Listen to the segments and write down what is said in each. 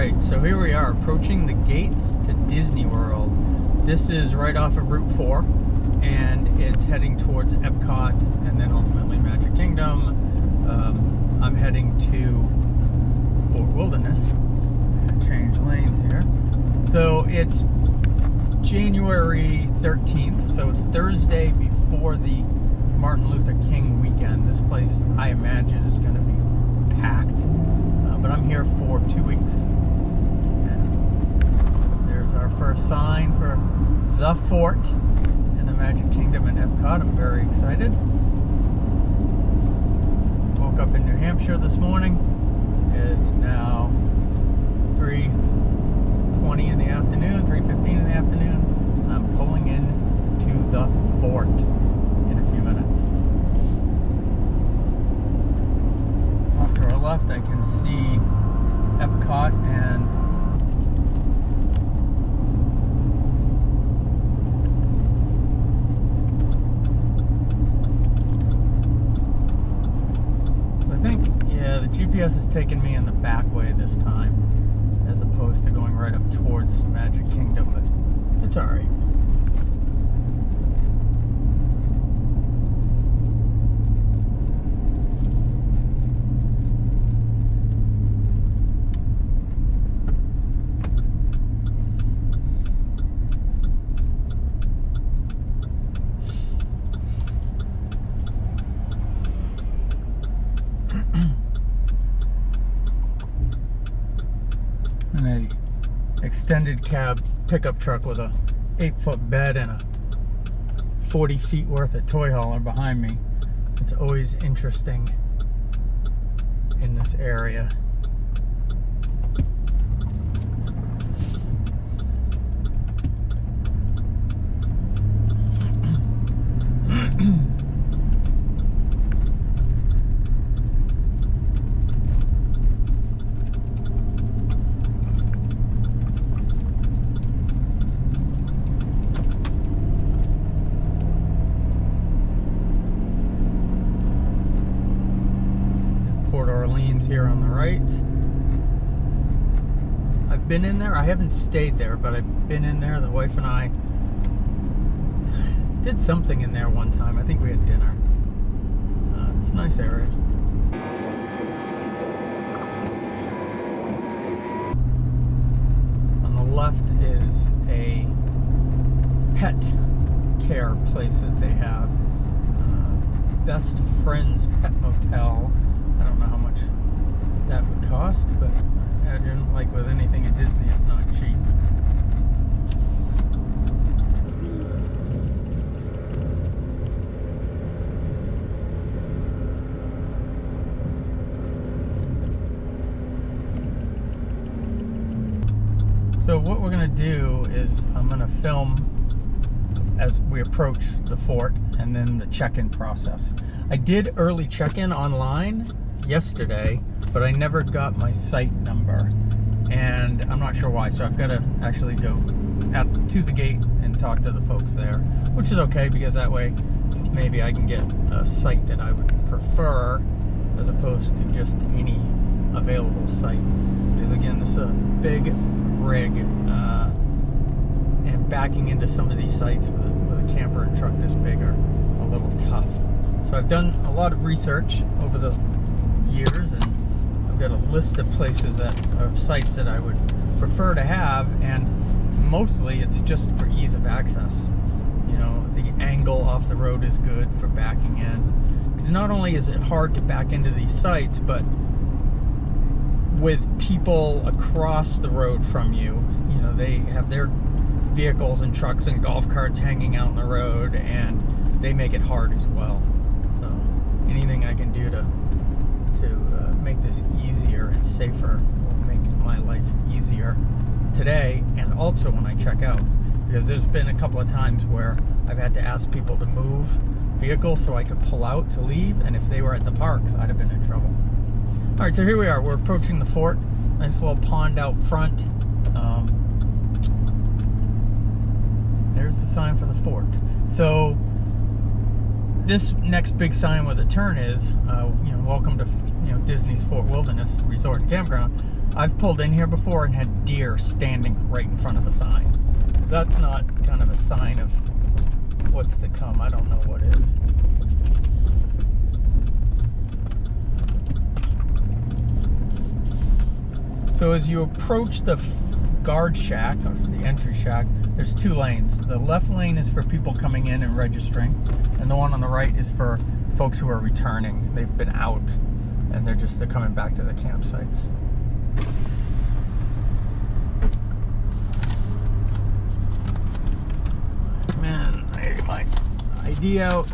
right, so here we are approaching the gates to Disney World. This is right off of Route 4, and it's heading towards Epcot and then ultimately Magic Kingdom. I'm heading to Fort Wilderness. Change lanes here. So it's January 13th, so it's Thursday before the Martin Luther King weekend. This place, I imagine, is going to be packed. But I'm here for 2 weeks. And there's our first sign for the fort in the Magic Kingdom in Epcot. I'm very excited. Woke up in New Hampshire this morning. It's now 3:20 in the afternoon, 3:15 in the afternoon. And I'm pulling in to the fort in a few minutes. Off to our left, I can see Epcot and I think, yeah, the GPS is taking me in the back way this time as opposed to going right up towards Magic Kingdom, but it's alright. And a extended cab pickup truck with a 8-foot bed and a 40 feet worth of toy hauler behind me. It's always interesting in this area. Here on the right. I've been in there. I haven't stayed there, but I've been in there. The wife and I did something in there one time. I think we had dinner. It's a nice area. On the left is a pet care place that they have. Best Friends Pet Motel. I don't know how much that would cost, but I imagine, like with anything at Disney, it's not cheap. So what we're going to do is I'm going to film as we approach the fort and then the check-in process. I did early check-in online yesterday, but I never got my site number, and I'm not sure why, so I've got to actually go to the gate and talk to the folks there, which is okay because that way maybe I can get a site that I would prefer as opposed to just any available site, because again, this is a big rig, and backing into some of these sites with a camper and truck this big are a little tough. So I've done a lot of research over the years, and I've got a list of places of sites that I would prefer to have, and mostly it's just for ease of access. You know, the angle off the road is good for backing in, because not only is it hard to back into these sites, but with people across the road from you, you know, they have their vehicles and trucks and golf carts hanging out on the road, and they make it hard as well. So anything I can do to make this easier and safer will make my life easier today, and also when I check out, because there's been a couple of times where I've had to ask people to move vehicles so I could pull out to leave, and if they were at the parks, I'd have been in trouble. All right, so here we are. We're approaching the fort. Nice little pond out front. There's the sign for the fort. So this next big sign where the turn is, welcome to you know, Disney's Fort Wilderness Resort and Campground, I've pulled in here before and had deer standing right in front of the sign. If that's not kind of a sign of what's to come, I don't know what is. So as you approach the guard shack, or the entry shack, there's 2 lanes. The left lane is for people coming in and registering, and the one on the right is for folks who are returning. They've been out and they're coming back to the campsites. Man, I get my ID out.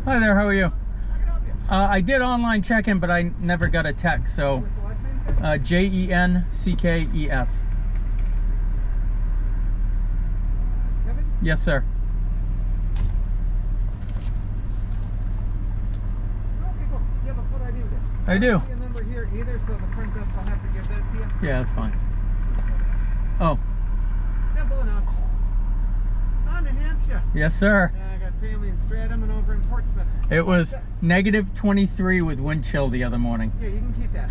Hi there, how are you? I did online check-in, but I never got a text, so What's the last name, sir? Jenkes. Kevin? Yes, sir. Okay, cool. You have a photo ID with it? I do. don't see a number here either, so the front desk will have to give that to you. Yeah, that's fine. Oh, Simple enough. On to Hampshire. yes, sir. I got family in Stratham and over in Portsmouth. It was -23 with wind chill the other morning. Yeah, you can keep that.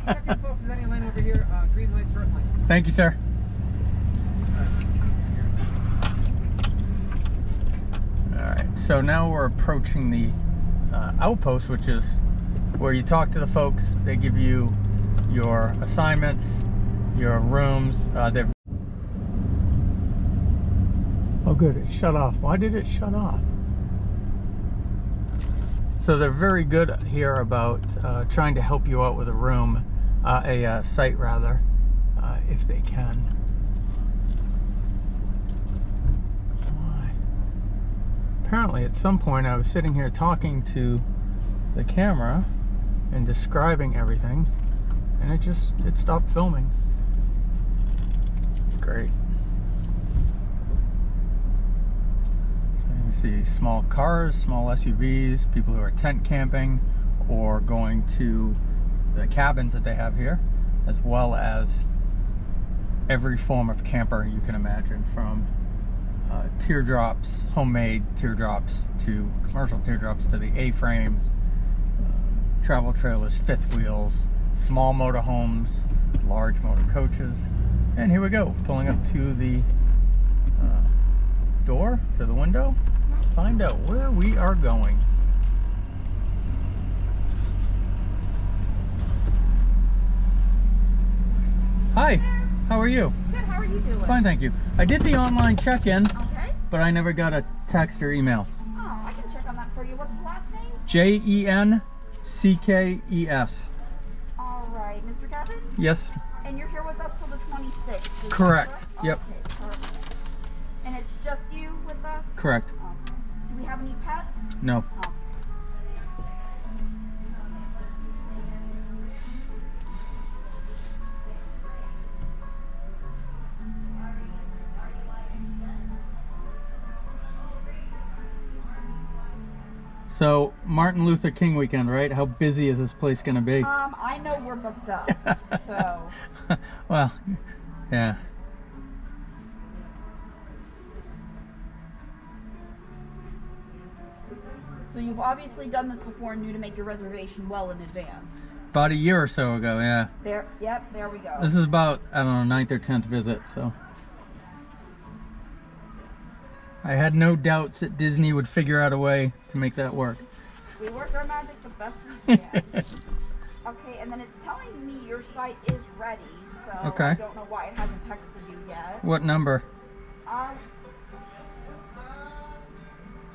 Second, folks, is any lane over here. Green light, short lane. Thank you, sir. All right, so now we're approaching the outpost, which is where you talk to the folks. They give you your assignments, your rooms. They're oh, good, it shut off. Why did it shut off? So they're very good here about trying to help you out with a room, a site rather, if they can. Why? Apparently at some point I was sitting here talking to the camera and describing everything, and it stopped filming. It's great. You see small cars, small SUVs, people who are tent camping or going to the cabins that they have here, as well as every form of camper you can imagine, from teardrops, homemade teardrops, to commercial teardrops, to the A-frames, travel trailers, fifth wheels, small motorhomes, large motor coaches. And here we go, pulling up to the door, to the window. Find out where we are going. Hi, how are you? Good, how are you doing? Fine, thank you. I did the online check-in, Okay. but I never got a text or email. Oh, I can check on that for you. What's the last name? Jenkes. All right, Mr. Kevin? Yes, And you're here with us till the 26th. is that Correct. Yep. Okay, perfect. And it's just you with us? correct. Okay. Do we have any pets? No. Okay. So, Martin Luther King weekend, right? How busy is this place going to be? I know we're booked up, so. Well, yeah. So you've obviously done this before and knew to make your reservation well in advance. About a year or so ago, yeah. There, yep, there we go. This is about, I don't know, 9th or 10th visit, so. I had no doubts that Disney would figure out a way to make that work. We work our magic the best we can. Okay, and then it's telling me your site is ready, so Okay. I don't know why it hasn't texted you yet. What number?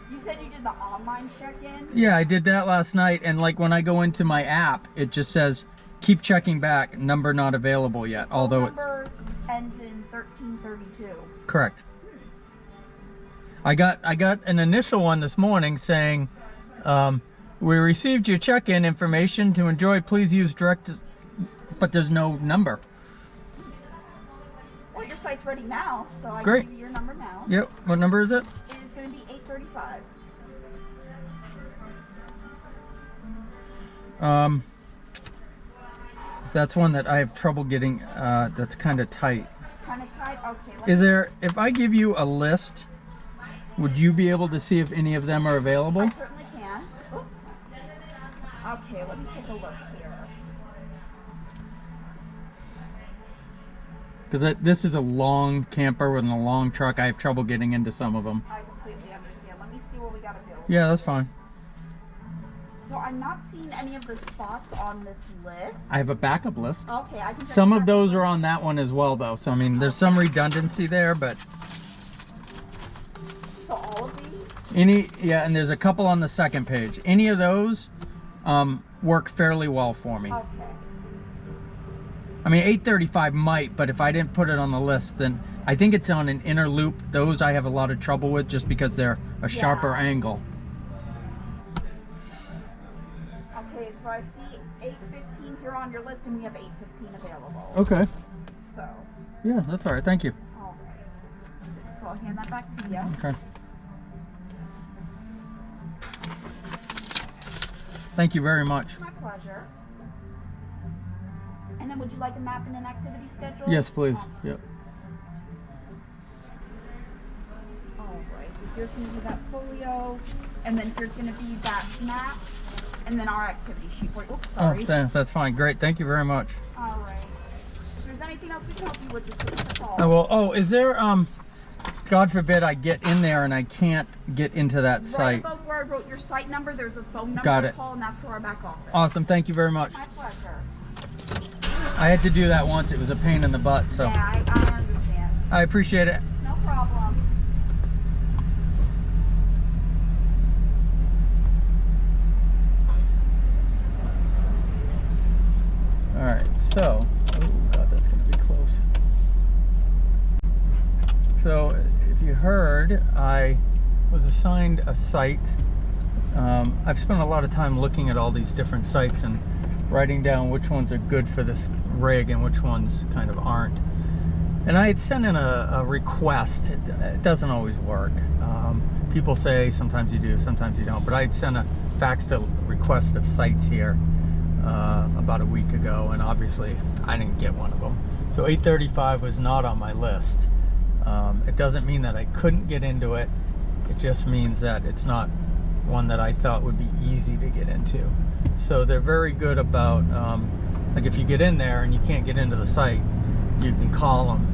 You said you did the online check-in? Yeah, I did that last night, and like when I go into my app, it just says, keep checking back, number not available yet, although it's... number ends in 1332. Correct. I got an initial one this morning saying, we received your check-in information. To enjoy, please use direct, but there's no number. Well, Well, your site's ready now, so I Great. can give you your number now. Yep. What number is it? It is going to be 835. That's one that I have trouble getting. That's kind of tight. Kind of tight? Okay. Is there, if I give you a list, would you be able to see if any of them are available? I certainly can. Oop. Okay, let me take a look here. Because this is a long camper with a long truck. I have trouble getting into some of them. I completely understand. Let me see what we got available. Yeah, that's fine. So I'm not seeing any of the spots on this list. I have a backup list. Okay, I think Some of those are on that one as well, though. So, I mean, there's some redundancy there, but So all of these? yeah, and there's a couple on the second page. Any of those work fairly well for me. Okay. I mean, 835 might, but if I didn't put it on the list, then I think it's on an inner loop. Those I have a lot of trouble with just because they're a sharper angle. Okay, so I see 815 here on your list, and we have 815 available. Okay. So, Yeah, that's all right. Thank you. all right. So I'll hand that back to you. Okay. Thank you very much. My pleasure. And then would you like a map and an activity schedule? Yes, please. Yep. All right, so here's going to be that folio, and then here's going to be that map, and then our activity sheet for you. Oops, sorry. Oh, that's fine. Great. Thank you very much. All right. If there's anything else we can help you with, just give us a call. Oh, well, is there, God forbid I get in there and I can't get into that Right site. above where I wrote your site number, there's a phone number Got to it. call, and that's for our back office. Awesome. Thank you very much. My pleasure. I had to do that once. It was a pain in the butt, so Yeah, I understand. I appreciate it. No problem. All right, so, oh God, that's gonna be close. So, if you heard, I was assigned a site. I've spent a lot of time looking at all these different sites and writing down which ones are good for this rig and which ones kind of aren't. And I had sent in a request. It doesn't always work. People say sometimes you do, sometimes you don't. But I had sent a faxed a request of sites here about a week ago, and obviously I didn't get one of them. So 835 was not on my list. It doesn't mean that I couldn't get into it. It just means that it's not one that I thought would be easy to get into. So they're very good about, like if you get in there and you can't get into the site, you can call them,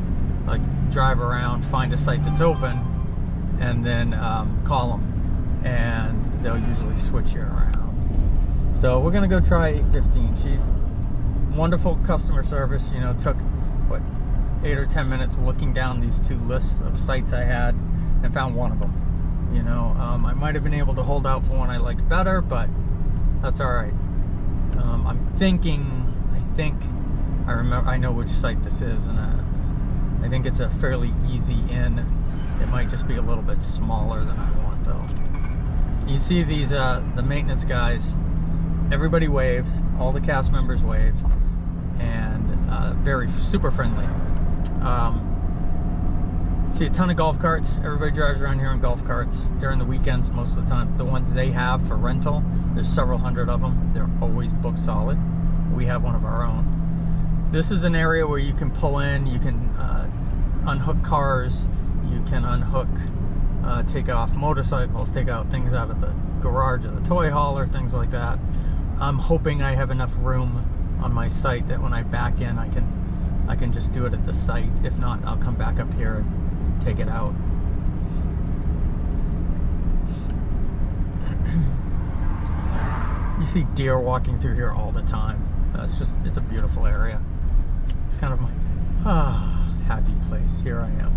like drive around, find a site that's open, and then call them, and they'll usually switch you around. So we're gonna go try 815. Wonderful customer service, you know, took, what, 8 or 10 minutes looking down these two lists of sites I had and found one of them. You know, I might have been able to hold out for one I liked better, but that's all right. I know which site this is, and I think it's a fairly easy in. It might just be a little bit smaller than I want, though. You see these, the maintenance guys, everybody waves, all the cast members wave, and very super friendly. See a ton of golf carts. Everybody drives around here in golf carts during the weekends most of the time. The ones they have for rental, there's several hundred of them. They're always booked solid. We have one of our own. This is an area where you can pull in, you can unhook cars, you can unhook, take off motorcycles, take out things out of the garage or the toy hauler, things like that. I'm hoping I have enough room on my site that when I back in, I can just do it at the site. If not, I'll come back up here and take it out. You see deer walking through here all the time. It's a beautiful area. It's kind of my happy place. Here I am.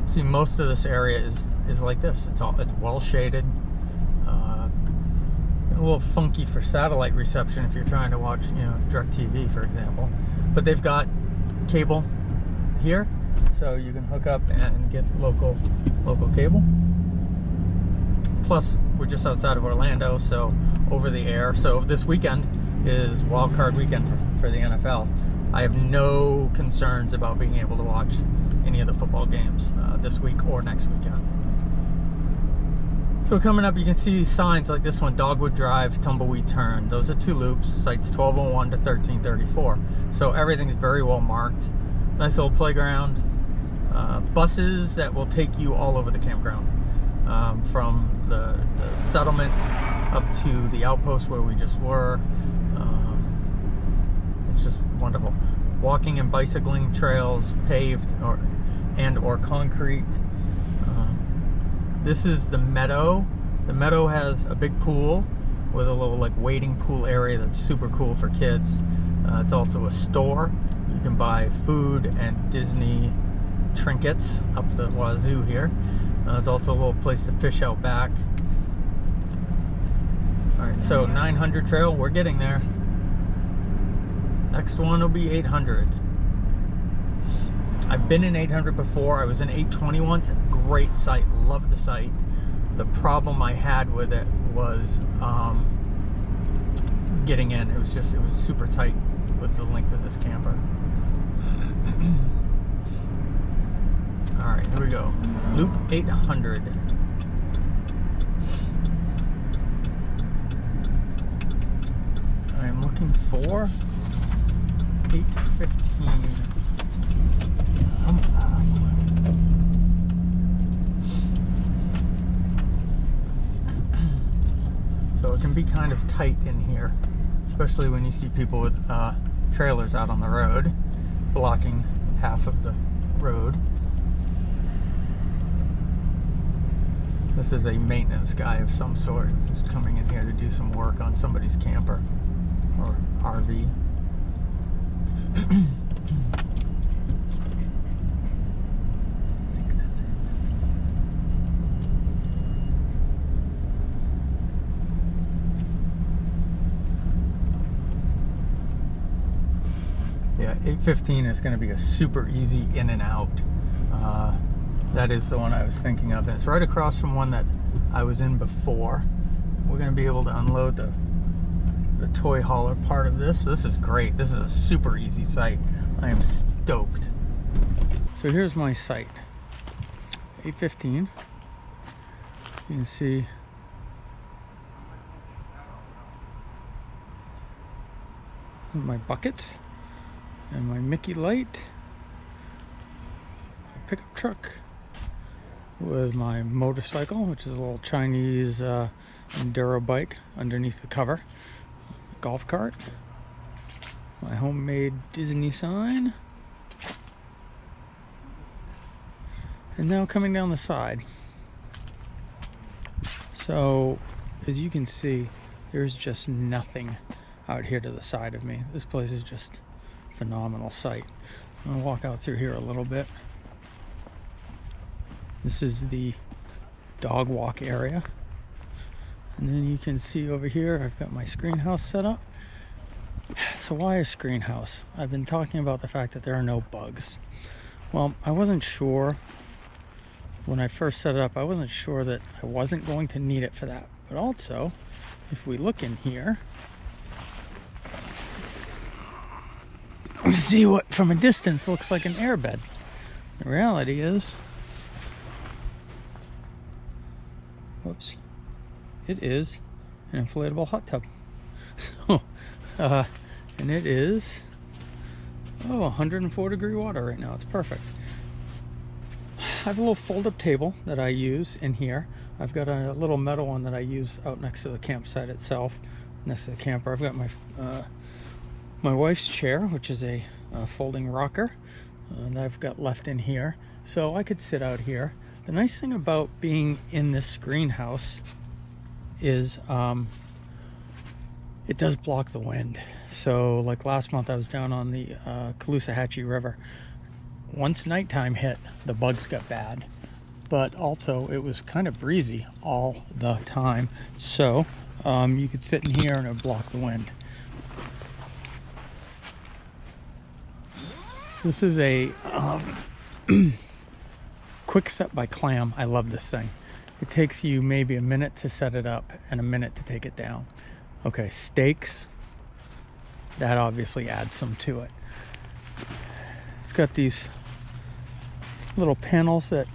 See, most of this area is like this. It's well shaded. A little funky for satellite reception if you're trying to watch, you know, DirecTV, for example. But they've got cable here, so you can hook up and get local cable. plus we're just outside of Orlando, so over the air. So this weekend is wild card weekend for the NFL. I have no concerns about being able to watch any of the football games this week or next weekend. So coming up, you can see signs like this one, Dogwood Drive, Tumbleweed Turn. Those are 2 loops, sites 1201 to 1334. So everything's very well marked. Nice little playground. Buses that will take you all over the campground. From the settlement up to the outpost where we just were. It's just wonderful. Walking and bicycling trails, paved or concrete. This is the meadow. The meadow has a big pool with a little like wading pool area that's super cool for kids. It's also a store. You can buy food and Disney trinkets up the wazoo here. There's also a little place to fish out back. Alright, so 900 trail, we're getting there. Next one will be 800. I've been in 800 before. I was in 820 once. Great site, love the site. The problem I had with it was getting in. It was super tight with the length of this camper. All right, here we go. Loop 800. I am looking for 815. So it can be kind of tight in here, especially when you see people with trailers out on the road, blocking half of the road. This is a maintenance guy of some sort who's coming in here to do some work on somebody's camper or RV. I think that's it. Yeah, 815 is going to be a super easy in and out. That is the one I was thinking of, and it's right across from one that I was in before. We're going to be able to unload the toy hauler part of this. So this is great. This is a super easy site. I am stoked. So here's my site. 815. You can see my buckets and my Mickey light, my pickup truck with my motorcycle, which is a little Chinese enduro bike underneath the cover, golf cart, my homemade Disney sign, and now coming down the side. So as you can see, there's just nothing out here to the side of me. This place is just a phenomenal sight. I'm gonna walk out through here a little bit. This is the dog walk area. And then you can see over here, I've got my screen house set up. So why a screen house? I've been talking about the fact that there are no bugs. Well, I wasn't sure when I first set it up. I wasn't sure that I wasn't going to need it for that. But also, if we look in here, we see what from a distance looks like an airbed. The reality is, whoops, it is an inflatable hot tub. So, and it is 104 degree water right now. It's perfect. I have a little fold-up table that I use in here. I've got a little metal one that I use out next to the campsite itself, next to the camper. I've got my my wife's chair, which is a folding rocker, and I've got left in here, so I could sit out here. The nice thing about being in this screen house is it does block the wind. So like last month I was down on the Caloosahatchee River. Once nighttime hit, the bugs got bad, but also it was kind of breezy all the time. So you could sit in here and it would block the wind. This is a Quick Set by Clam. I love this thing. It takes you maybe a minute to set it up and a minute to take it down. Okay, stakes. That obviously adds some to it. It's got these little panels that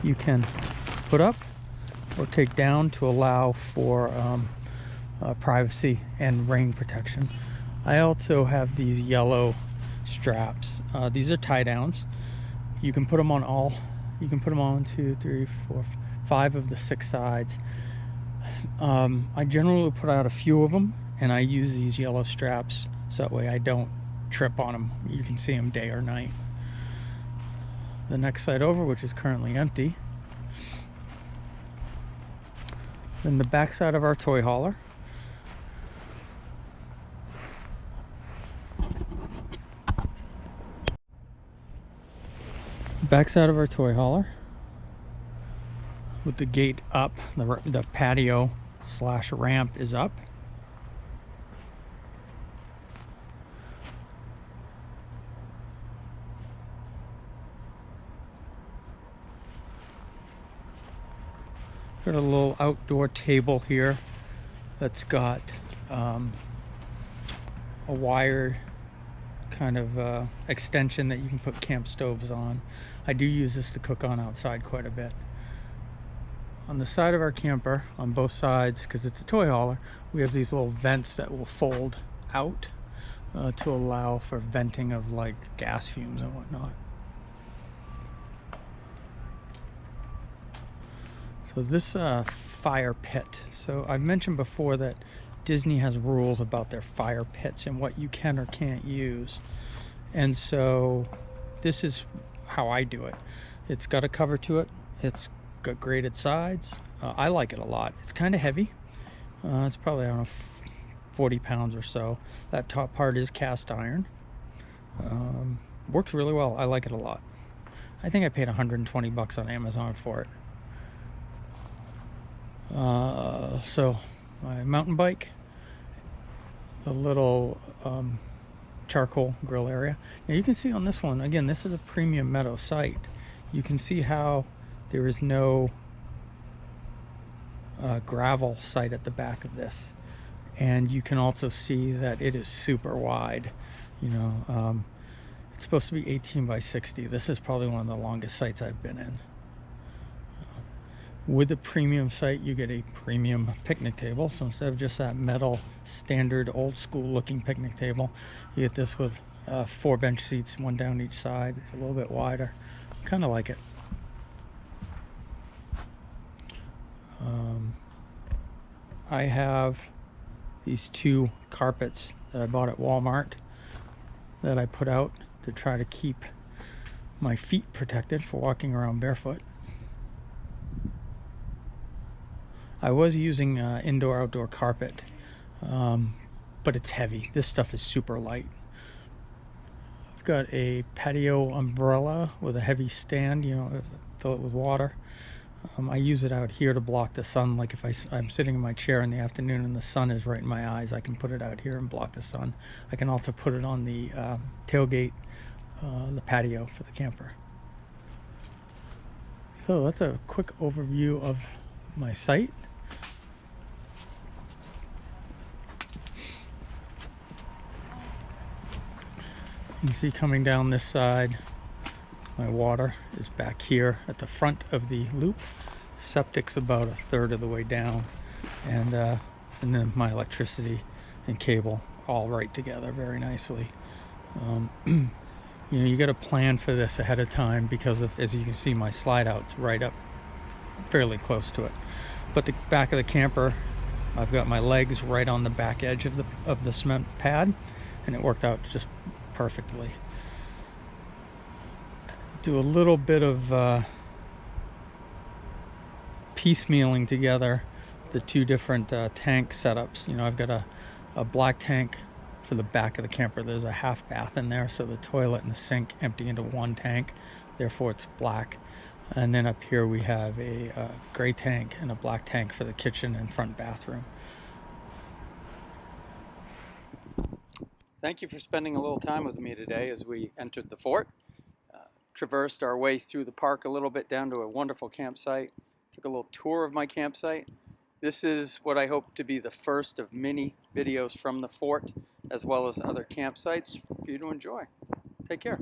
you can put up or take down to allow for privacy and rain protection. I also have these yellow straps. These are tie downs. You can put them on all. You can put them on 2, 3, 4, 5 of the 6 sides. I generally put out a few of them, and I use these yellow straps so that way I don't trip on them. You can see them day or night. The next side over, which is currently empty. Then the back side of our toy hauler. Back side of our toy hauler with the gate up, the patio / ramp is up. Got a little outdoor table here that's got a wire kind of extension that you can put camp stoves on. I do use this to cook on outside quite a bit. On the side of our camper, on both sides, because it's a toy hauler, we have these little vents that will fold out to allow for venting of like gas fumes and whatnot. So this fire pit. So I've mentioned before that Disney has rules about their fire pits and what you can or can't use. And so this is how I do it. It's got a cover to it. It's got graded sides. I like it a lot. It's kind of heavy. It's probably, I don't know, 40 pounds or so. That top part is cast iron. Works really well. I like it a lot. I think I paid 120 bucks on Amazon for it. So my mountain bike, a little charcoal grill area. Now you can see on this one, again, this is a premium meadow site. You can see how there is no gravel site at the back of this, and you can also see that it is super wide. You know, it's supposed to be 18 by 60. This is probably one of the longest sites I've been in. With the premium site, you get a premium picnic table. So instead of just that metal, standard, old school looking picnic table, you get this with 4 bench seats, 1 down each side. It's a little bit wider. Kind of like it. I have these 2 carpets that I bought at Walmart that I put out to try to keep my feet protected for walking around barefoot. I was using indoor-outdoor carpet, but it's heavy. This stuff is super light. I've got a patio umbrella with a heavy stand, you know, fill it with water. I use it out here to block the sun. Like if I'm sitting in my chair in the afternoon and the sun is right in my eyes, I can put it out here and block the sun. I can also put it on the tailgate, the patio for the camper. So that's a quick overview of my site. You can see coming down this side, my water is back here at the front of the loop. Septic's about 1/3 of the way down, and then my electricity and cable all right together very nicely. You know, you got to plan for this ahead of time because of, as you can see, my slide out's right up fairly close to it. But the back of the camper, I've got my legs right on the back edge of the cement pad, and it worked out just perfectly. Do a little bit of piecemealing together the 2 different tank setups. You know, I've got a black tank for the back of the camper. There's a half bath in there, so the toilet and the sink empty into 1 tank, therefore it's black. And then up here we have a gray tank and a black tank for the kitchen and front bathroom. Thank you for spending a little time with me today as we entered the fort. Traversed our way through the park a little bit down to a wonderful campsite. Took a little tour of my campsite. This is what I hope to be the first of many videos from the fort, as well as other campsites for you to enjoy. Take care.